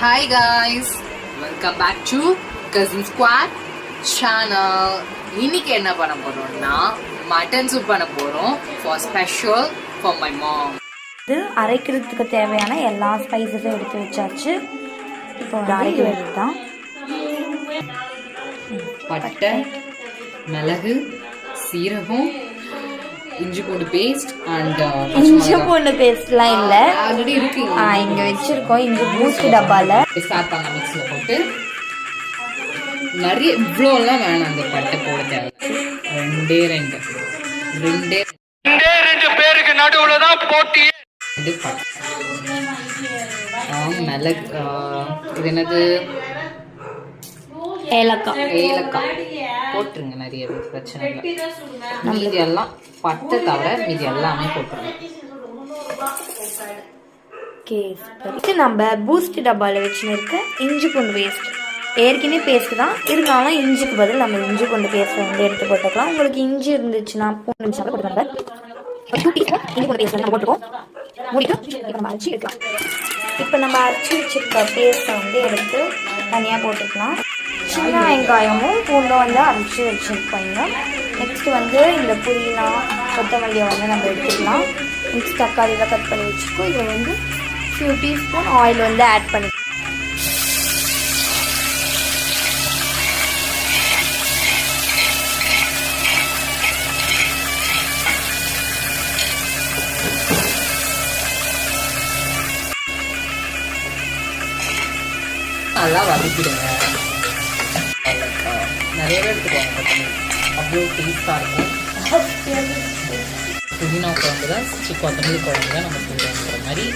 Hi guys, welcome back to Cousin Squad channel. இன்னைக்கு என்ன பண்ண போறோம்னா மட்டன் சூப் பண்ண போறோம் for special for my mom. இது அரைக்கிறதுக்கு தேவையான எல்லா ஸ்பைசஸும் எடுத்து வச்சாச்சு. இப்போ அரைக்க வேண்டியதுதான். பட்டை, மிளகு, சீரகம், இஞ்சி பூண்டு பேஸ்ட் அண்ட் இஞ்சி பூண்டு பேஸ்ட்லாம் இல்ல, ஆல்ரெடி இருக்கு. இங்க வச்சிருக்கோம். இஞ்சி பூஸ்ட் டப்பால ஸ்டார்ட் பண்ண மிக்ஸில் போட்டு நிறைய இவ்வளோலாம் வேணாம். அந்த பட்டை போட தேவை. ரெண்டே பேருக்கு நடுவுல தான் போட்டி. மிளகு, இது என்னது, ஏலக்காய் போட்டுருங்க. நிறைய பிரச்சனை இல்லை. மீதி எல்லாம் பட்டை தவிர மீதி எல்லாமே போட்டுருங்க. நம்ம பூஸ்ட் டப்பால வச்சுன்னு இருக்க இஞ்சி பூண்டு பேஸ்ட் ஏற்கனவே பேஸ்ட் தான் இருந்தாலும் இஞ்சிக்கு பதில் நம்ம இஞ்சி பூண்டு பேஸ்ட் வந்து எடுத்து போட்டுக்கலாம். உங்களுக்கு இஞ்சி இருந்துச்சுன்னா பூண்டு இருந்துச்சுன்னா போட்டுக்கோங்க. 2 டீஸ்பூன் இஞ்சி பூண்டு பேஸ்ட் நம்ம போட்டுருக்கோம். இப்போ நம்ம அரைச்சி எடுக்கலாம். இப்போ நம்ம அரைச்சி வச்சிருக்க பேஸ்ட்டை வந்து எடுத்து தனியாக போட்டுக்கலாம். சின்ன வெங்காயமும் பூண்டும் வந்து அரைச்சி வச்சுருப்பாங்க. நெக்ஸ்ட் வந்து இந்த புதினா கொத்தமல்லியை வந்து நம்ம எடுத்துக்கலாம். நெக்ஸ்ட் தக்காளியில் கட் பண்ணி வச்சுருக்கோம். இதில் வந்து ஃபியூ டீஸ்பூன் ஆயில் வந்து ஆட் பண்ணி நல்லா வதக்கிடுங்க. நிறையவே எடுத்துக்கோங்க. அவ்வளோ டேஸ்டாக இருக்கும். புதினா குழம்பு தான், கொத்தமல்லி குழம்பு தான் நம்ம செய்யணுங்கிற மாதிரி.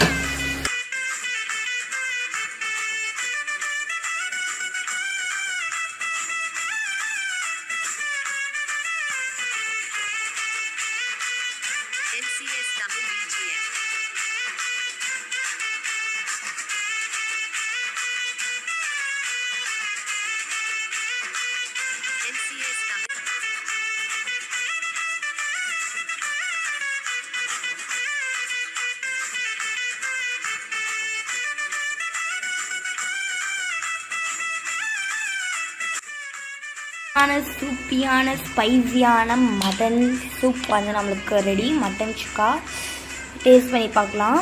சூப்பியான ஸ்பைசியான மட்டன் சூப் வந்து நம்மளுக்கு ரெடி. மட்டன் சுக்கா டேஸ்ட் பண்ணி பார்க்கலாம்.